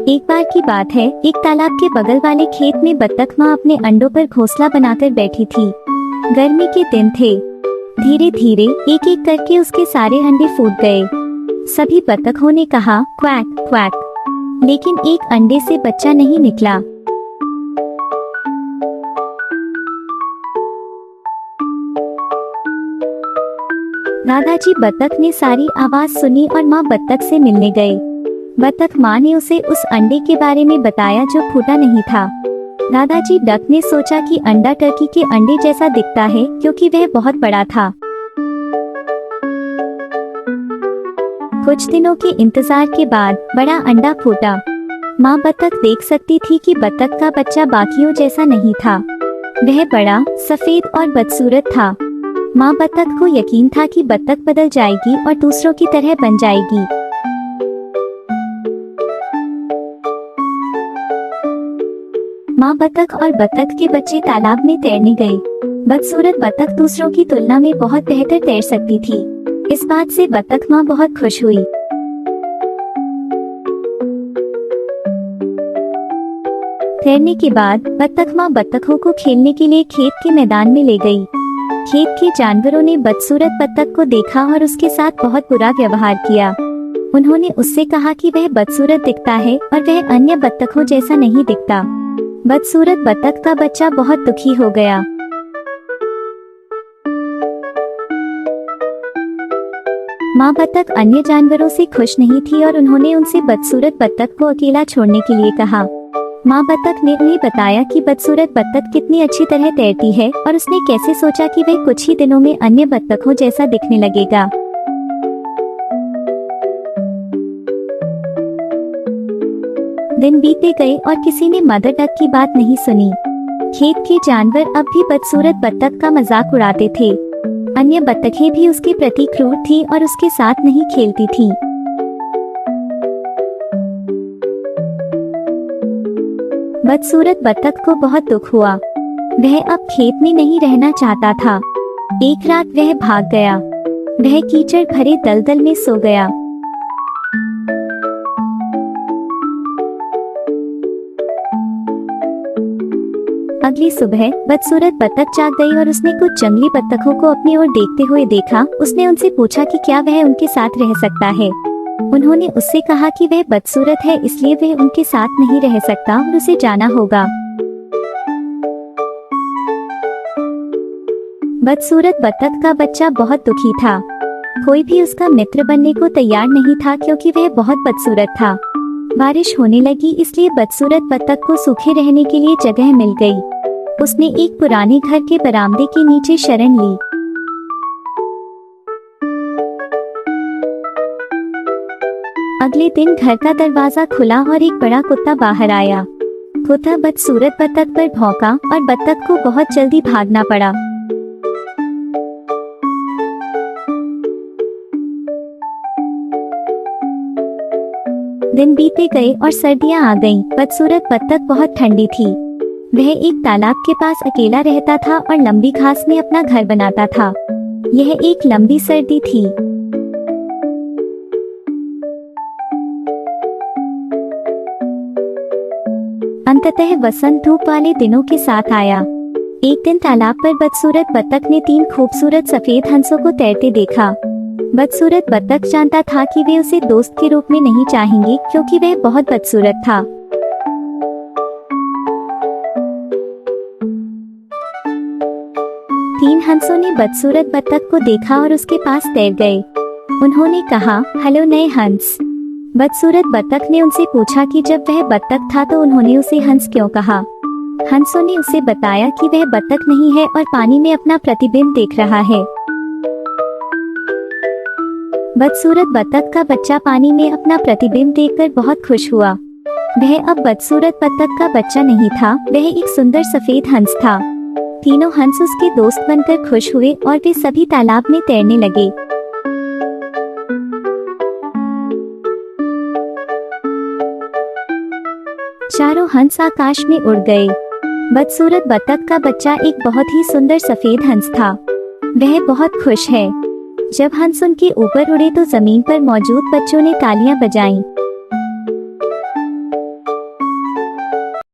एक बार की बात है, एक तालाब के बगल वाले खेत में बत्तख माँ अपने अंडों पर घोंसला बनाकर बैठी थी। गर्मी के दिन थे। धीरे धीरे एक एक करके उसके सारे अंडे फूट गए। सभी बत्तखों ने कहा क्वैक क्वैक, लेकिन एक अंडे से बच्चा नहीं निकला। दादाजी बत्तख ने सारी आवाज सुनी और माँ बत्तख से मिलने गए। बत्तख माँ ने उसे उस अंडे के बारे में बताया जो फूटा नहीं था। दादाजी डक ने सोचा कि अंडा टर्की के अंडे जैसा दिखता है क्योंकि वह बहुत बड़ा था। कुछ दिनों के इंतजार के बाद बड़ा अंडा फूटा। माँ बत्तख देख सकती थी कि बत्तख का बच्चा बाकियों जैसा नहीं था। वह बड़ा, सफेद और बदसूरत था। माँ बत्तख को यकीन था कि बत्तख बदल जाएगी और दूसरों की तरह बन जाएगी। माँ बत्तख और बत्तख के बच्चे तालाब में तैरने गए। बदसूरत बत्तख दूसरों की तुलना में बहुत बेहतर तैर सकती थी। इस बात से बत्तख माँ बहुत खुश हुई। तैरने के बाद बत्तख माँ बत्तखों को खेलने के लिए खेत के मैदान में ले गई। खेत के जानवरों ने बदसूरत बत्तख को देखा और उसके साथ बहुत बुरा व्यवहार किया। उन्होंने उससे कहा कि वह बदसूरत दिखता है और वह अन्य बत्तखों जैसा नहीं दिखता। बदसूरत बत्तख का बच्चा बहुत दुखी हो गया। माँ बत्तख अन्य जानवरों से खुश नहीं थी और उन्होंने उनसे बदसूरत बत्तख को अकेला छोड़ने के लिए कहा। माँ बत्तख ने उन्हें बताया कि बदसूरत बत्तख कितनी अच्छी तरह तैरती है और उसने कैसे सोचा कि वह कुछ ही दिनों में अन्य बत्तखों जैसा दिखने लगेगा। दिन बीते गए और किसी ने मदर डक की बात नहीं सुनी। खेत के जानवर अब भी बदसूरत बत्तख का मजाक उड़ाते थे। अन्य बत्तखें भी उसके प्रति क्रूर थीं और उसके साथ नहीं खेलती थीं। बदसूरत बत्तख को बहुत दुख हुआ। वह अब खेत में नहीं रहना चाहता था। एक रात वह भाग गया। वह कीचड़ भरे दलदल में सो गया। अगली सुबह बदसूरत बत्तख जाग गई और उसने कुछ जंगली बत्तखों को अपनी ओर देखते हुए देखा। उसने उनसे पूछा कि क्या वह उनके साथ रह सकता है। उन्होंने उससे कहा कि वह बदसूरत है, इसलिए वह उनके साथ नहीं रह सकता और उसे जाना होगा। बदसूरत बत्तख का बच्चा बहुत दुखी था। कोई भी उसका मित्र बनने को तैयार नहीं था क्योंकि वह बहुत बदसूरत था। बारिश होने लगी, इसलिए बदसूरत बत्तख को सूखे रहने के लिए जगह मिल गई। उसने एक पुराने घर के बरामदे के नीचे शरण ली। अगले दिन घर का दरवाजा खुला और एक बड़ा कुत्ता बाहर आया। कुत्ता बदसूरत बत्तख पर भौंका और बत्तख को बहुत जल्दी भागना पड़ा। दिन बीते गए और सर्दियां आ गईं। बदसूरत बत्तख बहुत ठंडी थी। वह एक तालाब के पास अकेला रहता था और लंबी घास में अपना घर बनाता था। यह एक लंबी सर्दी थी। अंततः वसंत धूप वाले दिनों के साथ आया। एक दिन तालाब पर बदसूरत बत्तख ने 3 खूबसूरत सफेद हंसों को तैरते देखा। बदसूरत बत्तख जानता था कि वे उसे दोस्त के रूप में नहीं चाहेंगे क्योंकि वह बहुत बदसूरत था। तीन हंसों ने बदसूरत बत्तख को देखा और उसके पास तैर गए। उन्होंने कहा, हेलो नए हंस। बदसूरत बत्तख ने उनसे पूछा कि जब वह बत्तख था तो उन्होंने उसे हंस क्यों कहा। हंसों ने उसे बताया कि वह बत्तख नहीं है और पानी में अपना प्रतिबिंब देख रहा है। बदसूरत बत्तख का बच्चा पानी में अपना प्रतिबिंब देखकर बहुत खुश हुआ। वह अब बदसूरत बत्तख का बच्चा नहीं था, वह एक सुंदर सफेद हंस था। तीनों हंस उसके दोस्त बनकर खुश हुए और वे सभी तालाब में तैरने लगे। चारों हंस आकाश में उड़ गए। बदसूरत बत्तख का बच्चा एक बहुत ही सुंदर सफेद हंस था। वह बहुत खुश है। जब हंस उनके ऊपर उड़े तो जमीन पर मौजूद बच्चों ने तालियां बजाईं।